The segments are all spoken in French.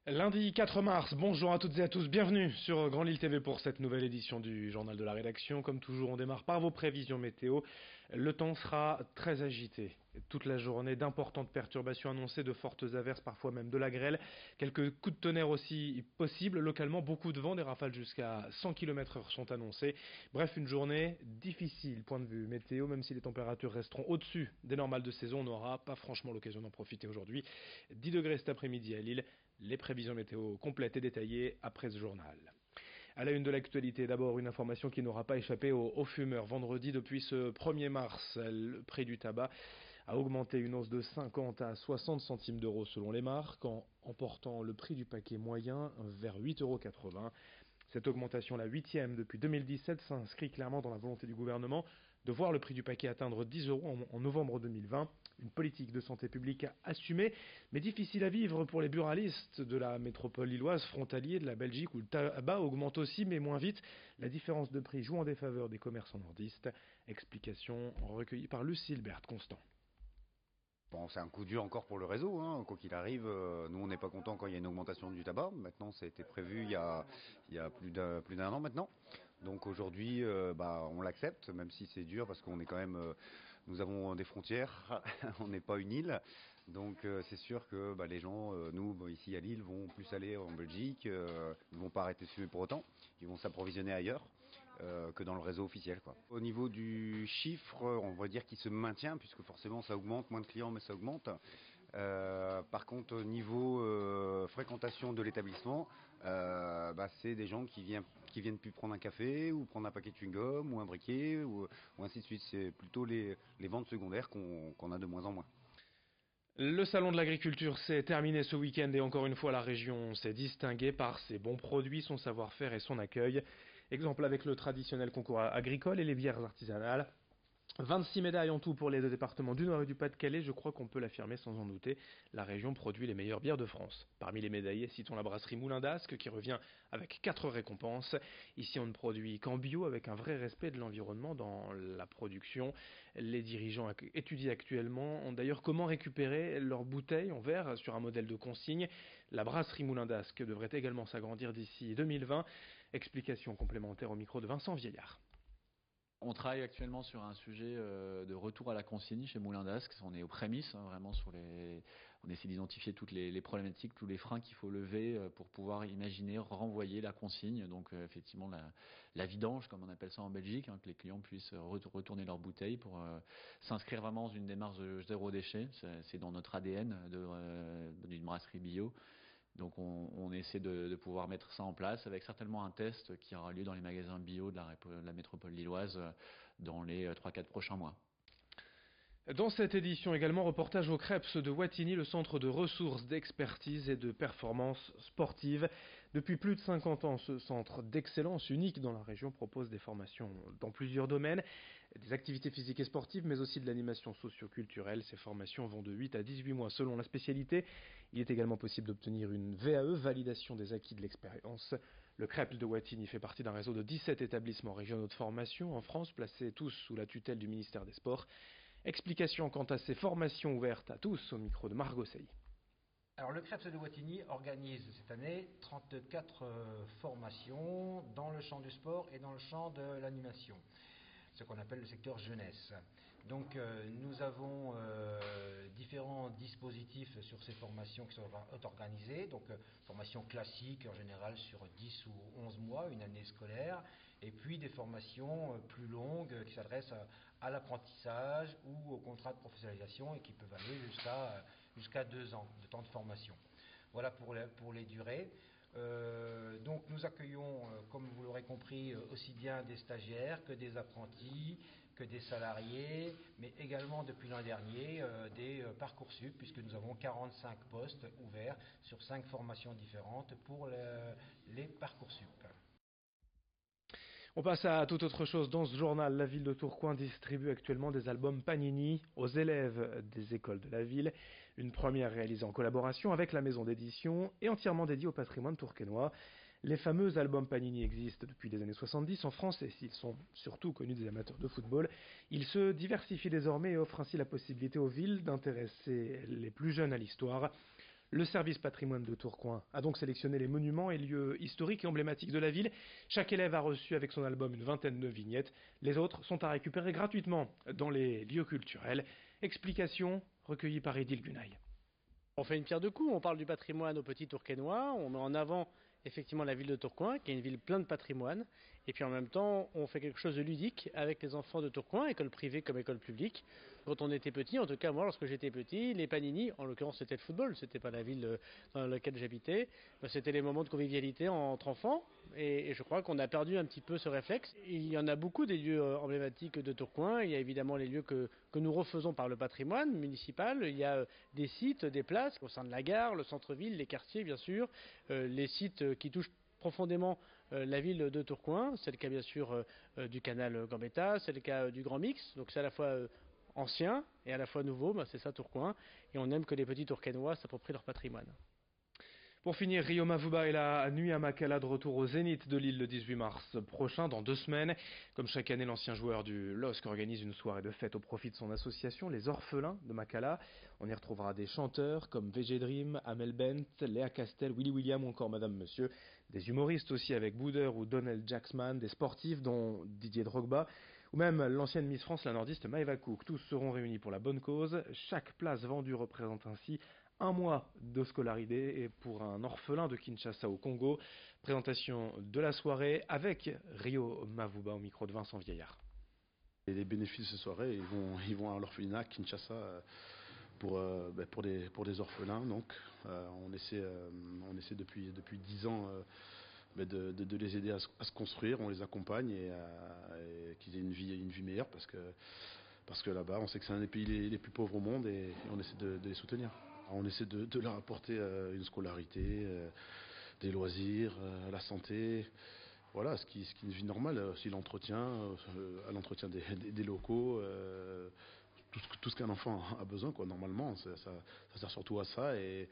Lundi 4 mars, bonjour à toutes et à tous, bienvenue sur Grand Lille TV pour cette nouvelle édition du journal de la rédaction. Comme toujours, on démarre par vos prévisions météo. Le temps sera très agité toute la journée, d'importantes perturbations annoncées, de fortes averses, parfois même de la grêle. Quelques coups de tonnerre aussi possibles, localement beaucoup de vent, des rafales jusqu'à 100 km/h sont annoncées. Bref, une journée difficile, point de vue météo, même si les températures resteront au-dessus des normales de saison, on n'aura pas franchement l'occasion d'en profiter aujourd'hui. 10 degrés cet après-midi à Lille. Les prévisions météo complètes et détaillées après ce journal. À la une de l'actualité, d'abord une information qui n'aura pas échappé aux fumeurs. Vendredi, depuis ce 1er mars, le prix du tabac a augmenté, une hausse de 50 à 60 centimes d'euros selon les marques, en emportant le prix du paquet moyen vers 8,80 €. Cette augmentation, la 8e depuis 2017, s'inscrit clairement dans la volonté du gouvernement de voir le prix du paquet atteindre 10 € en novembre 2020. Une politique de santé publique assumée, mais difficile à vivre pour les buralistes de la métropole lilloise, frontalier de la Belgique, où le tabac augmente aussi, mais moins vite. La différence de prix joue en défaveur des commerçants nordistes. Explication recueillie par Lucille Berthe-Constant. Bon, c'est un coup dur encore pour le réseau, hein. Quoi qu'il arrive, nous on n'est pas content quand il y a une augmentation du tabac. Maintenant, ça a été prévu il y a plus d'un an maintenant. Donc aujourd'hui, on l'accepte, même si c'est dur parce qu'on est quand même, nous avons des frontières, on n'est pas une île. Donc c'est sûr que les gens, nous ici à Lille, vont plus aller en Belgique, ils vont pas arrêter de fumer pour autant, ils vont s'approvisionner ailleurs que dans le réseau officiel, quoi. Au niveau du chiffre, on va dire qu'il se maintient puisque forcément ça augmente, moins de clients mais ça augmente. Par contre, au niveau fréquentation de l'établissement, c'est des gens qui viennent plus prendre un café ou prendre un paquet de chewing-gum ou un briquet ou ainsi de suite. C'est plutôt les ventes secondaires qu'on a de moins en moins. Le salon de l'agriculture s'est terminé ce week-end et encore une fois la région s'est distinguée par ses bons produits, son savoir-faire et son accueil. Exemple avec le traditionnel concours agricole et les bières artisanales. 26 médailles en tout pour les deux départements du Nord et du Pas-de-Calais, je crois qu'on peut l'affirmer sans en douter, la région produit les meilleures bières de France. Parmi les médaillés, citons la brasserie Moulin d'Ascq qui revient avec 4 récompenses. Ici on ne produit qu'en bio avec un vrai respect de l'environnement dans la production. Les dirigeants étudient actuellement d'ailleurs comment récupérer leurs bouteilles en verre sur un modèle de consigne. La brasserie Moulin d'Ascq devrait également s'agrandir d'ici 2020. Explication complémentaire au micro de Vincent Vieillard. On travaille actuellement sur un sujet de retour à la consigne chez Moulin d'Ascq. On est aux prémices, vraiment on essaie d'identifier toutes les problématiques, tous les freins qu'il faut lever pour pouvoir imaginer renvoyer la consigne. Donc effectivement la vidange, comme on appelle ça en Belgique, que les clients puissent retourner leurs bouteilles pour s'inscrire vraiment dans une démarche de zéro déchet. C'est dans notre ADN d'une brasserie bio. Donc on essaie de pouvoir mettre ça en place avec certainement un test qui aura lieu dans les magasins bio de la métropole lilloise dans les 3-4 prochains mois. Dans cette édition également, reportage au Creps de Wattignies, le centre de ressources, d'expertise et de performance sportive. Depuis plus de 50 ans, ce centre d'excellence unique dans la région propose des formations dans plusieurs domaines, des activités physiques et sportives, mais aussi de l'animation socio-culturelle. Ces formations vont de 8 à 18 mois selon la spécialité. Il est également possible d'obtenir une VAE, validation des acquis de l'expérience. Le Creps de Wattignies fait partie d'un réseau de 17 établissements régionaux de formation en France, placés tous sous la tutelle du ministère des Sports. Explication quant à ces formations ouvertes à tous au micro de Margot Sey. Alors le Creps de Wattignies organise cette année 34 formations dans le champ du sport et dans le champ de l'animation, ce qu'on appelle le secteur jeunesse. Donc nous avons différents dispositifs sur ces formations qui sont organisées. Donc formation classique en général sur 10 ou 11 mois, une année scolaire, et puis des formations plus longues qui s'adressent à l'apprentissage ou au contrat de professionnalisation et qui peuvent aller jusqu'à 2 ans de temps de formation. Voilà pour les durées. Donc nous accueillons, comme vous l'aurez compris, aussi bien des stagiaires que des apprentis, que des salariés, mais également depuis l'an dernier des Parcoursup, puisque nous avons 45 postes ouverts sur 5 formations différentes pour les Parcoursup. On passe à toute autre chose. Dans ce journal, la ville de Tourcoing distribue actuellement des albums Panini aux élèves des écoles de la ville. Une première réalisée en collaboration avec la maison d'édition et entièrement dédiée au patrimoine tourquenois. Les fameux albums Panini existent depuis les années 70 en France et s'ils sont surtout connus des amateurs de football, ils se diversifient désormais et offrent ainsi la possibilité aux villes d'intéresser les plus jeunes à l'histoire. Le service patrimoine de Tourcoing a donc sélectionné les monuments et lieux historiques et emblématiques de la ville. Chaque élève a reçu avec son album une vingtaine de vignettes. Les autres sont à récupérer gratuitement dans les lieux culturels. Explication recueillie par Édile Gunaï. On fait une pierre deux coups, on parle du patrimoine aux petits Tourquenois, on met en avant effectivement la ville de Tourcoing, qui est une ville pleine de patrimoine, et puis en même temps on fait quelque chose de ludique avec les enfants de Tourcoing, école privée comme école publique. Quand on était petit, en tout cas moi lorsque j'étais petit, les panini, en l'occurrence c'était le football, c'était pas la ville dans laquelle j'habitais, c'était les moments de convivialité entre enfants, et je crois qu'on a perdu un petit peu ce réflexe. Il y en a beaucoup des lieux emblématiques de Tourcoing, il y a évidemment les lieux que nous refaisons par le patrimoine municipal, il y a des sites, des places au sein de la gare, le centre-ville, les quartiers bien sûr, les sites qui touchent profondément la ville de Tourcoing. C'est le cas bien sûr du canal Gambetta, c'est le cas du Grand Mix, donc c'est à la fois ancien et à la fois nouveau, c'est ça Tourcoing, et on aime que les petits Tourquenois s'approprient leur patrimoine. Pour finir, Rio Mavuba et la nuit à Makala de retour au Zénith de Lille le 18 mars prochain, dans 2 semaines. Comme chaque année, l'ancien joueur du LOSC organise une soirée de fête au profit de son association, les Orphelins de Makala. On y retrouvera des chanteurs comme VG Dream, Amel Bent, Léa Castel, Willy William ou encore Madame Monsieur. Des humoristes aussi avec Boudeur ou Donald Jacksman, des sportifs dont Didier Drogba, ou même l'ancienne Miss France, la nordiste Maëva Cook. Tous seront réunis pour la bonne cause. Chaque place vendue représente ainsi 1 mois de scolarité et pour un orphelin de Kinshasa au Congo. Présentation de la soirée avec Rio Mavuba au micro de Vincent Vieillard. Et les bénéfices de cette soirée, ils vont à l'orphelinat à Kinshasa pour des orphelins. Donc, on essaie depuis 10 ans de les aider à se construire. On les accompagne et qu'ils aient une vie meilleure parce que là-bas, on sait que c'est un des pays les plus pauvres au monde et on essaie de les soutenir. On essaie de leur apporter une scolarité, des loisirs, la santé, voilà, ce qui est une vie normale, aussi l'entretien, à l'entretien des locaux, tout ce qu'un enfant a besoin, quoi, normalement, ça sert surtout à ça et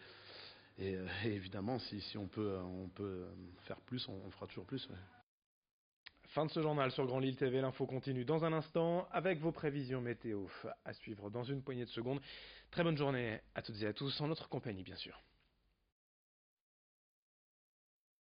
évidemment, si on peut faire plus, on fera toujours plus. Ouais. Fin de ce journal sur Grand Lille TV, l'info continue dans un instant avec vos prévisions météo à suivre dans une poignée de secondes. Très bonne journée à toutes et à tous, en notre compagnie bien sûr.